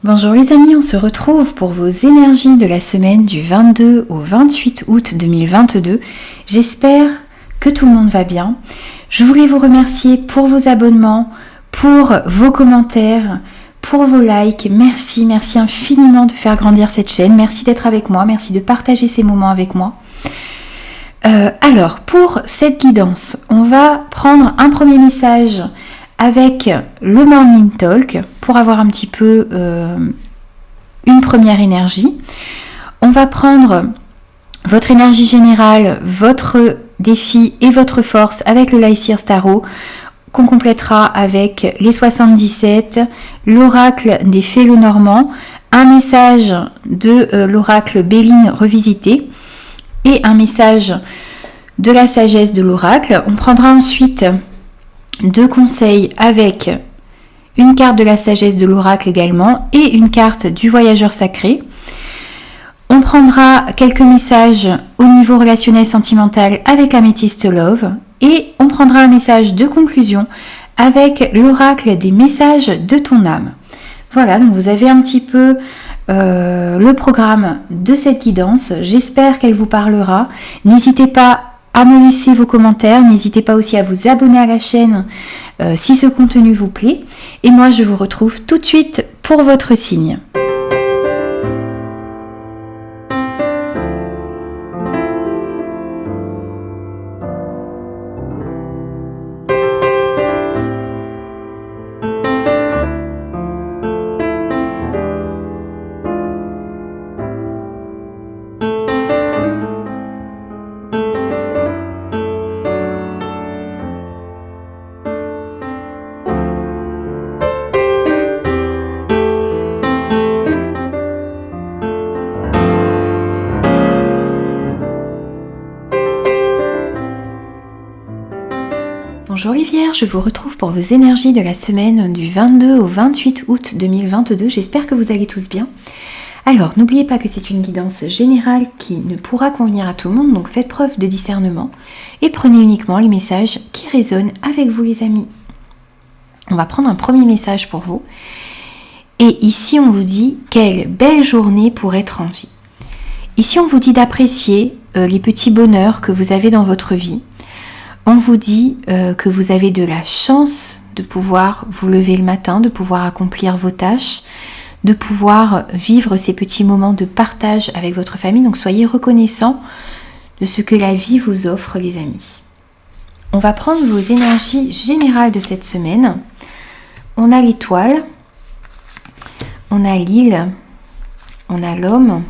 Bonjour les amis, on se retrouve pour vos énergies de la semaine du 22 au 28 août 2022. J'espère que tout le monde va bien. Je voulais vous remercier pour vos abonnements, pour vos commentaires, pour vos likes. Merci infiniment de faire grandir cette chaîne. Merci d'être avec moi, merci de partager ces moments avec moi. Alors, pour cette guidance, on va prendre un premier message avec le Morning Talk pour avoir un petit peu une première énergie. On va prendre votre énergie générale, votre défi et votre force avec le Lycir Tarot qu'on complétera avec les 77, l'oracle des fées Lenormand, un message de l'oracle Béline revisité et un message de la sagesse de l'oracle. On prendra ensuite 2 conseils avec une carte de la sagesse de l'oracle également et une carte du voyageur sacré. On prendra quelques messages au niveau relationnel sentimental avec l'améthyste Love et on prendra un message de conclusion avec l'oracle des messages de ton âme. Voilà, donc vous avez un petit peu le programme de cette guidance. J'espère qu'elle vous parlera. N'hésitez pas à me laisser vos commentaires, n'hésitez pas aussi à vous abonner à la chaîne si ce contenu vous plaît. Et moi je vous retrouve tout de suite pour votre signe. Bonjour les Vierges, je vous retrouve pour vos énergies de la semaine du 22 au 28 août 2022. J'espère que vous allez tous bien. Alors, n'oubliez pas que c'est une guidance générale qui ne pourra convenir à tout le monde, donc faites preuve de discernement et prenez uniquement les messages qui résonnent avec vous les amis. On va prendre un premier message pour vous. Et ici, on vous dit quelle belle journée pour être en vie. Ici, on vous dit d'apprécier les petits bonheurs que vous avez dans votre vie. On vous dit que vous avez de la chance de pouvoir vous lever le matin, de pouvoir accomplir vos tâches, de pouvoir vivre ces petits moments de partage avec votre famille. Donc soyez reconnaissants de ce que la vie vous offre les amis. On va prendre vos énergies générales de cette semaine. On a l'étoile, on a l'île, on a l'homme.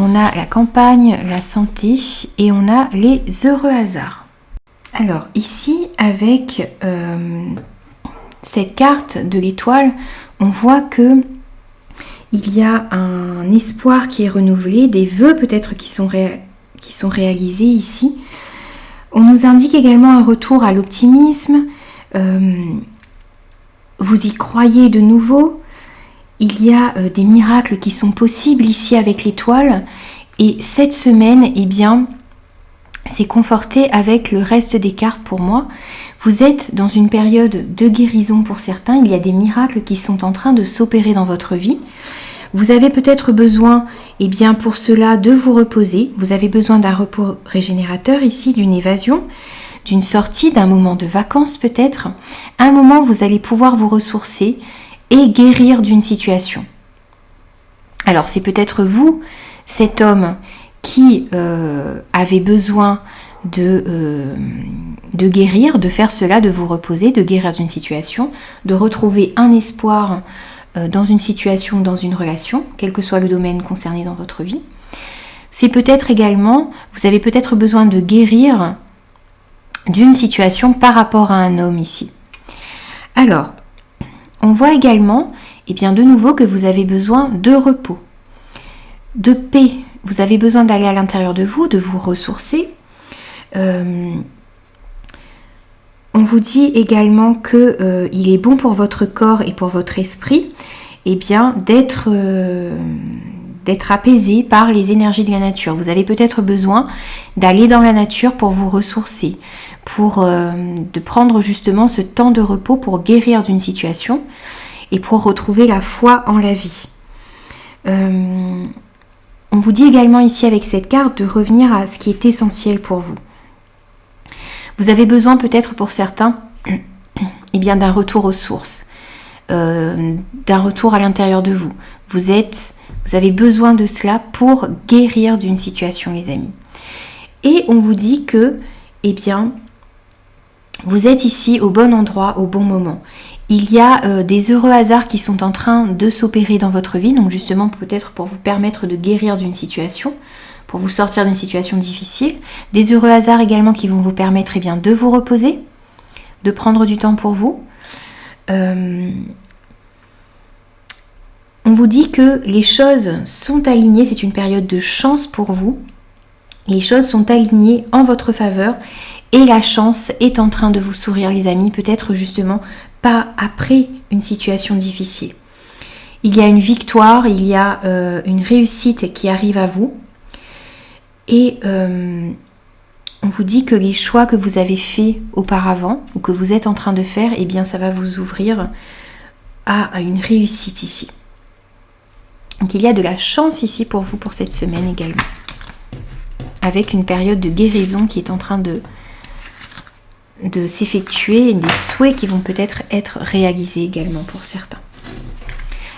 On a la campagne, la santé et on a les heureux hasards. Alors ici, avec cette carte de l'étoile, on voit que il y a un espoir qui est renouvelé, des vœux peut-être qui sont réalisés ici. On nous indique également un retour à l'optimisme. Vous y croyez de nouveau. Il y a des miracles qui sont possibles ici avec l'étoile et cette semaine, eh bien, c'est conforté avec le reste des cartes pour moi. Vous êtes dans une période de guérison pour certains, il y a des miracles qui sont en train de s'opérer dans votre vie. Vous avez peut-être besoin, eh bien, pour cela, de vous reposer. Vous avez besoin d'un repos régénérateur ici, d'une évasion, d'une sortie, d'un moment de vacances peut-être. À un moment, vous allez pouvoir vous ressourcer et guérir d'une situation. Alors c'est peut-être vous, cet homme qui avait besoin de guérir, de faire cela, de vous reposer, de guérir d'une situation, de retrouver un espoir dans une situation, dans une relation, quel que soit le domaine concerné dans votre vie. C'est peut-être également, vous avez peut-être besoin de guérir d'une situation par rapport à un homme ici. Alors, on voit également, eh bien, de nouveau que vous avez besoin de repos, de paix. Vous avez besoin d'aller à l'intérieur de vous ressourcer. On vous dit également que il est bon pour votre corps et pour votre esprit, eh bien, d'être apaisé par les énergies de la nature. Vous avez peut-être besoin d'aller dans la nature pour vous ressourcer, de prendre justement ce temps de repos pour guérir d'une situation et pour retrouver la foi en la vie. On vous dit également ici avec cette carte de revenir à ce qui est essentiel pour vous. Vous avez besoin peut-être pour certains eh bien, d'un retour aux sources, d'un retour à l'intérieur de vous. Vous avez besoin de cela pour guérir d'une situation, les amis. Et on vous dit que, eh bien, vous êtes ici au bon endroit, au bon moment. Il y a des heureux hasards qui sont en train de s'opérer dans votre vie, donc justement peut-être pour vous permettre de guérir d'une situation, pour vous sortir d'une situation difficile. Des heureux hasards également qui vont vous permettre eh bien, de vous reposer, de prendre du temps pour vous. On vous dit que les choses sont alignées, c'est une période de chance pour vous. Les choses sont alignées en votre faveur et la chance est en train de vous sourire, les amis, peut-être justement pas après une situation difficile. Il y a une victoire, il y a une réussite qui arrive à vous. Et on vous dit que les choix que vous avez faits auparavant ou que vous êtes en train de faire, eh bien ça va vous ouvrir à une réussite ici. Donc il y a de la chance ici pour vous pour cette semaine également. Avec une période de guérison qui est en train de s'effectuer et des souhaits qui vont peut-être être réalisés également pour certains.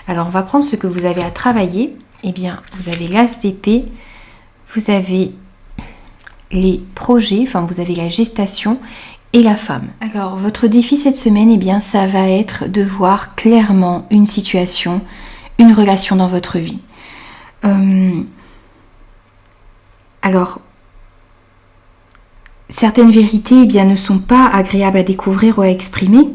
Alors on va prendre ce que vous avez à travailler. Eh bien vous avez l'as d'épée, vous avez les projets, enfin vous avez la gestation et la femme. Alors votre défi cette semaine, eh bien ça va être de voir clairement une situation, une relation dans votre vie. Alors certaines vérités eh bien, ne sont pas agréables à découvrir ou à exprimer,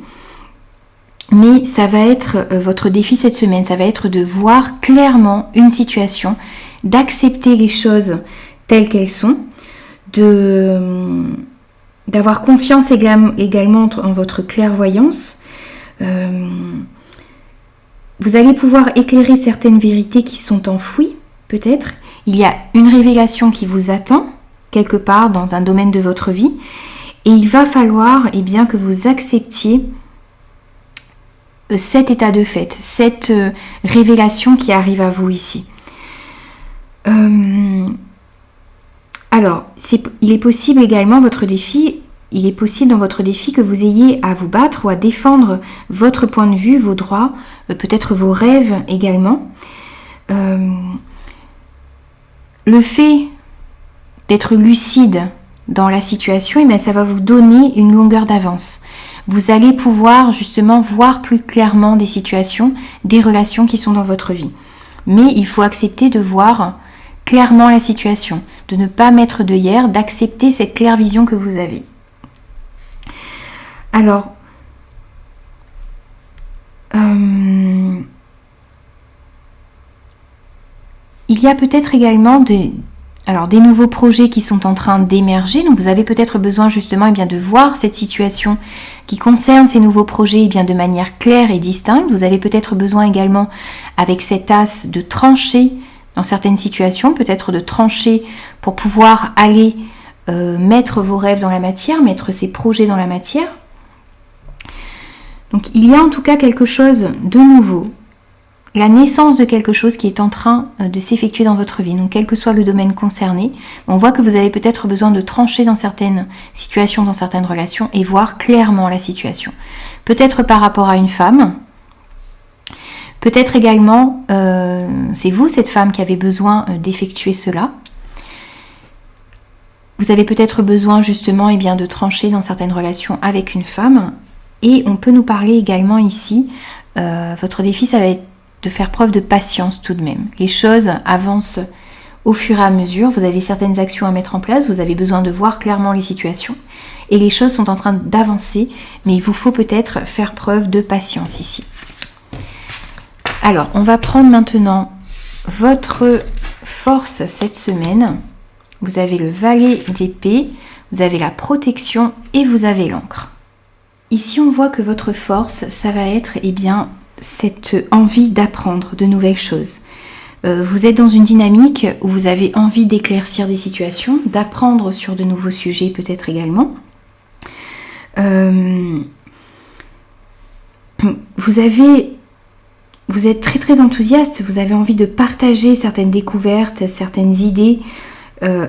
mais ça va être votre défi cette semaine, ça va être de voir clairement une situation, d'accepter les choses telles qu'elles sont, d'avoir confiance également en votre clairvoyance. Vous allez pouvoir éclairer certaines vérités qui sont enfouies, peut-être. Il y a une révélation qui vous attend, quelque part dans un domaine de votre vie, et il va falloir eh bien, que vous acceptiez cet état de fait, cette révélation qui arrive à vous ici. Alors, il est possible également il est possible dans votre défi que vous ayez à vous battre ou à défendre votre point de vue, vos droits, peut-être vos rêves également. Le fait d'être lucide dans la situation, eh bien, ça va vous donner une longueur d'avance. Vous allez pouvoir justement voir plus clairement des situations, des relations qui sont dans votre vie. Mais il faut accepter de voir clairement la situation, de ne pas mettre d'œillères, d'accepter cette claire vision que vous avez. Alors, il y a peut-être également des nouveaux projets qui sont en train d'émerger. Donc vous avez peut-être besoin justement eh bien, de voir cette situation qui concerne ces nouveaux projets eh bien, de manière claire et distincte. Vous avez peut-être besoin également avec cet as de trancher dans certaines situations, peut-être de trancher pour pouvoir aller mettre vos rêves dans la matière, mettre ces projets dans la matière. Donc il y a en tout cas quelque chose de nouveau, la naissance de quelque chose qui est en train de s'effectuer dans votre vie. Donc quel que soit le domaine concerné, on voit que vous avez peut-être besoin de trancher dans certaines situations, dans certaines relations et voir clairement la situation. Peut-être par rapport à une femme, peut-être également c'est vous cette femme qui avez besoin d'effectuer cela. Vous avez peut-être besoin justement eh bien, de trancher dans certaines relations avec une femme. Et on peut nous parler également ici, votre défi ça va être de faire preuve de patience tout de même. Les choses avancent au fur et à mesure, vous avez certaines actions à mettre en place, vous avez besoin de voir clairement les situations et les choses sont en train d'avancer, mais il vous faut peut-être faire preuve de patience ici. Alors, on va prendre maintenant votre force cette semaine. Vous avez le valet d'épée, vous avez la protection et vous avez l'encre. Ici, on voit que votre force, ça va être eh bien, cette envie d'apprendre de nouvelles choses. Vous êtes dans une dynamique où vous avez envie d'éclaircir des situations, d'apprendre sur de nouveaux sujets peut-être également. Vous avez vous êtes très très enthousiaste, vous avez envie de partager certaines découvertes, certaines idées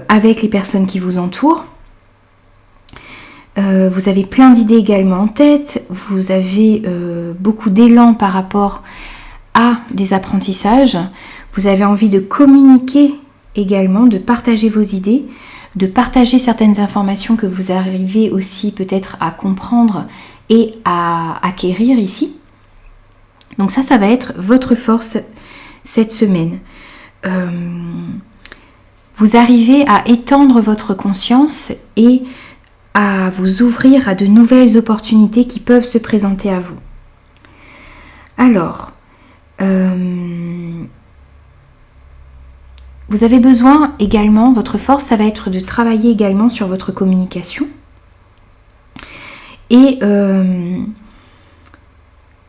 avec les personnes qui vous entourent. Vous avez plein d'idées également en tête, vous avez beaucoup d'élan par rapport à des apprentissages, vous avez envie de communiquer également, de partager vos idées, de partager certaines informations que vous arrivez aussi peut-être à comprendre et à acquérir ici. Donc ça va être votre force cette semaine. Vous arrivez à étendre votre conscience et à vous ouvrir à de nouvelles opportunités qui peuvent se présenter à vous. Alors, vous avez besoin également, votre force, ça va être de travailler également sur votre communication. Et,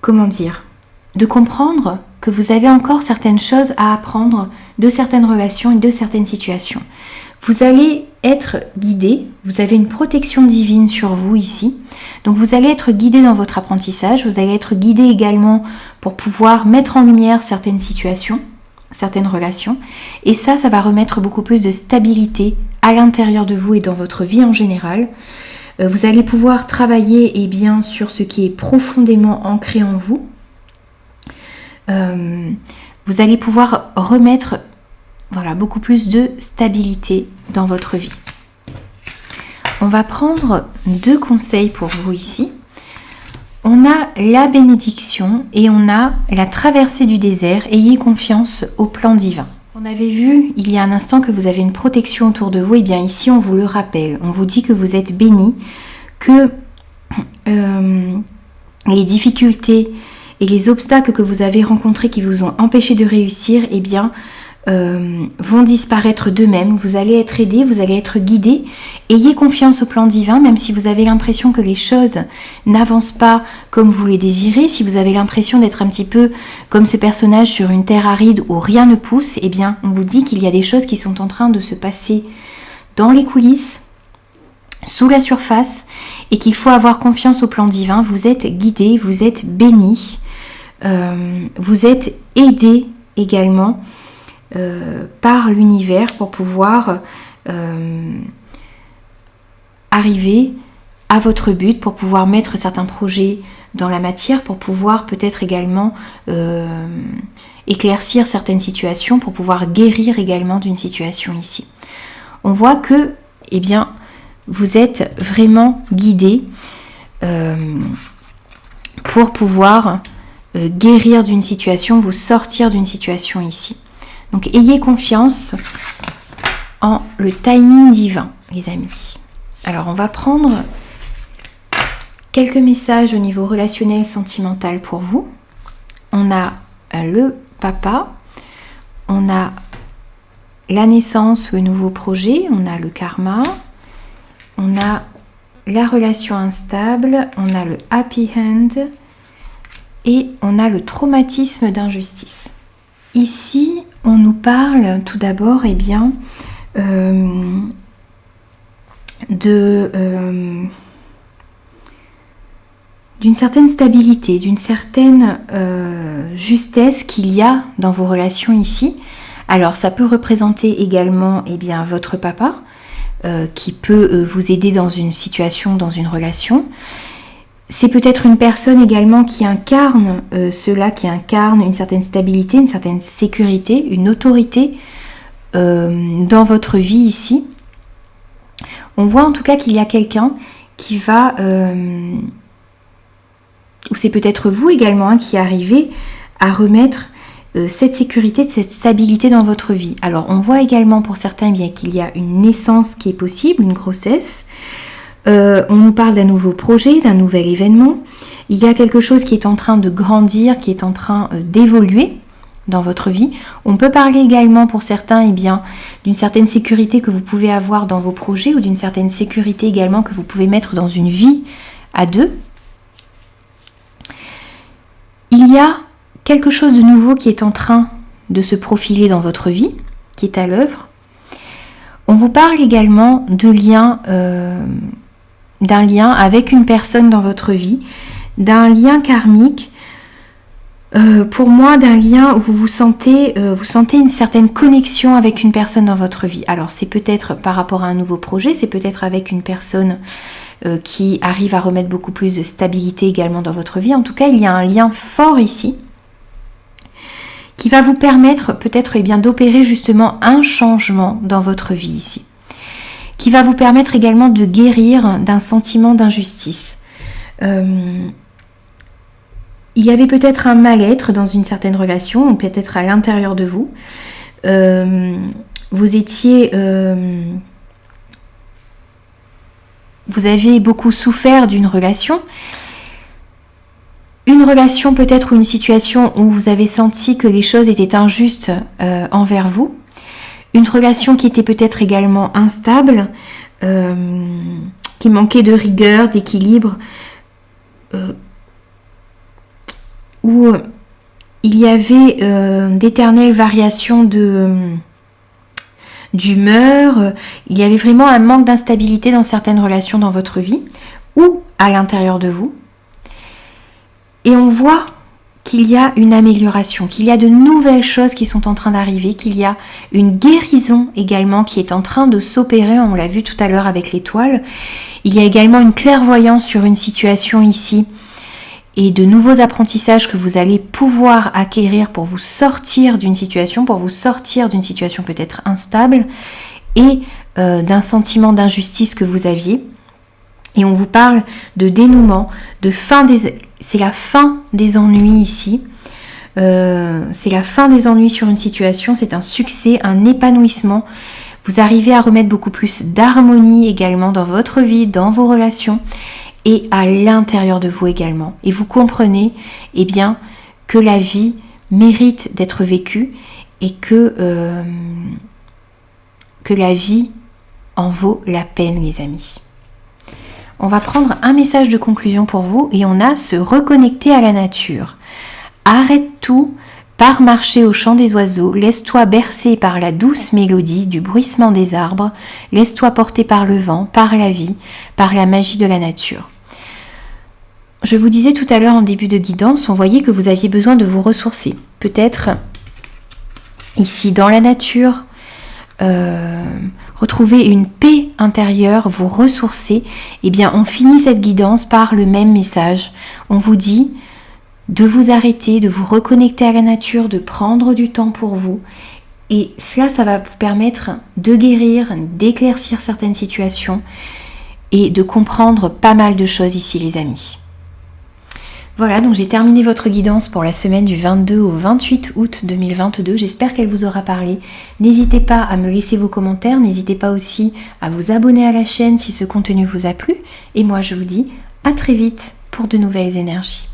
comment dire, de comprendre que vous avez encore certaines choses à apprendre de certaines relations et de certaines situations. Vous allez être guidé, vous avez une protection divine sur vous ici. Donc vous allez être guidé dans votre apprentissage, vous allez être guidé également pour pouvoir mettre en lumière certaines situations, certaines relations. Et ça va remettre beaucoup plus de stabilité à l'intérieur de vous et dans votre vie en général. Vous allez pouvoir travailler bien, sur ce qui est profondément ancré en vous. Vous allez pouvoir remettre beaucoup plus de stabilité dans votre vie. On va prendre 2 conseils pour vous ici. On a la bénédiction et on a la traversée du désert. Ayez confiance au plan divin. On avait vu il y a un instant que vous avez une protection autour de vous. Et bien ici on vous le rappelle. On vous dit que vous êtes béni, que les difficultés et les obstacles que vous avez rencontrés qui vous ont empêché de réussir, vont disparaître d'eux-mêmes. Vous allez être aidé, vous allez être guidé. Ayez confiance au plan divin, même si vous avez l'impression que les choses n'avancent pas comme vous les désirez, si vous avez l'impression d'être un petit peu comme ce personnage sur une terre aride où rien ne pousse, on vous dit qu'il y a des choses qui sont en train de se passer dans les coulisses, sous la surface, et qu'il faut avoir confiance au plan divin. Vous êtes guidé, vous êtes béni, vous êtes aidé également par l'univers pour pouvoir arriver à votre but, pour pouvoir mettre certains projets dans la matière, pour pouvoir peut-être également éclaircir certaines situations, pour pouvoir guérir également d'une situation ici. On voit que vous êtes vraiment guidé pour pouvoir guérir d'une situation, vous sortir d'une situation ici. Donc ayez confiance en le timing divin, les amis. Alors on va prendre quelques messages au niveau relationnel, sentimental pour vous. On a le papa, on a la naissance, le nouveau projet, on a le karma, on a la relation instable, on a le happy end et on a le traumatisme d'injustice. Ici, on nous parle tout d'abord d'une certaine stabilité, d'une certaine justesse qu'il y a dans vos relations ici. Alors ça peut représenter également votre papa qui peut vous aider dans une situation, dans une relation. C'est peut-être une personne également qui incarne qui incarne une certaine stabilité, une certaine sécurité, une autorité dans votre vie ici. On voit en tout cas qu'il y a quelqu'un qui va, ou c'est peut-être vous également qui arrivez à remettre cette sécurité, cette stabilité dans votre vie. Alors on voit également pour certains qu'il y a une naissance qui est possible, une grossesse. On nous parle d'un nouveau projet, d'un nouvel événement. Il y a quelque chose qui est en train de grandir, qui est en train d'évoluer dans votre vie. On peut parler également pour certains d'une certaine sécurité que vous pouvez avoir dans vos projets ou d'une certaine sécurité également que vous pouvez mettre dans une vie à deux. Il y a quelque chose de nouveau qui est en train de se profiler dans votre vie, qui est à l'œuvre. On vous parle également de d'un lien avec une personne dans votre vie, d'un lien karmique pour moi, d'un lien où vous sentez une certaine connexion avec une personne dans votre vie. Alors c'est peut-être par rapport à un nouveau projet, c'est peut-être avec une personne qui arrive à remettre beaucoup plus de stabilité également dans votre vie. En tout cas, il y a un lien fort ici qui va vous permettre peut-être d'opérer justement un changement dans votre vie ici, qui va vous permettre également de guérir d'un sentiment d'injustice. Il y avait peut-être un mal-être dans une certaine relation, ou peut-être à l'intérieur de vous. Vous avez beaucoup souffert d'une relation. Une relation peut-être ou une situation où vous avez senti que les choses étaient injustes envers vous. Une relation qui était peut-être également instable, qui manquait de rigueur, d'équilibre, où il y avait d'éternelles variations d'humeur, il y avait vraiment un manque d'instabilité dans certaines relations dans votre vie ou à l'intérieur de vous. Et on voit qu'il y a une amélioration, qu'il y a de nouvelles choses qui sont en train d'arriver, qu'il y a une guérison également qui est en train de s'opérer, on l'a vu tout à l'heure avec l'étoile. Il y a également une clairvoyance sur une situation ici et de nouveaux apprentissages que vous allez pouvoir acquérir pour vous sortir d'une situation, peut-être instable et d'un sentiment d'injustice que vous aviez. Et on vous parle de dénouement, c'est la fin des ennuis ici. C'est la fin des ennuis sur une situation, c'est un succès, un épanouissement. Vous arrivez à remettre beaucoup plus d'harmonie également dans votre vie, dans vos relations et à l'intérieur de vous également. Et vous comprenez que la vie mérite d'être vécue et que la vie en vaut la peine, les amis. On va prendre un message de conclusion pour vous et on a se reconnecter à la nature. Arrête tout, pars marcher au chant des oiseaux, laisse-toi bercer par la douce mélodie du bruissement des arbres, laisse-toi porter par le vent, par la vie, par la magie de la nature. Je vous disais tout à l'heure en début de guidance, on voyait que vous aviez besoin de vous ressourcer. Peut-être ici dans la nature, retrouver une paix intérieure, vous ressourcer. On finit cette guidance par le même message. On vous dit de vous arrêter, de vous reconnecter à la nature, de prendre du temps pour vous. Et cela, ça va vous permettre de guérir, d'éclaircir certaines situations et de comprendre pas mal de choses ici, les amis. Voilà, donc j'ai terminé votre guidance pour la semaine du 22 au 28 août 2022. J'espère qu'elle vous aura parlé. N'hésitez pas à me laisser vos commentaires. N'hésitez pas aussi à vous abonner à la chaîne si ce contenu vous a plu. Et moi, je vous dis à très vite pour de nouvelles énergies.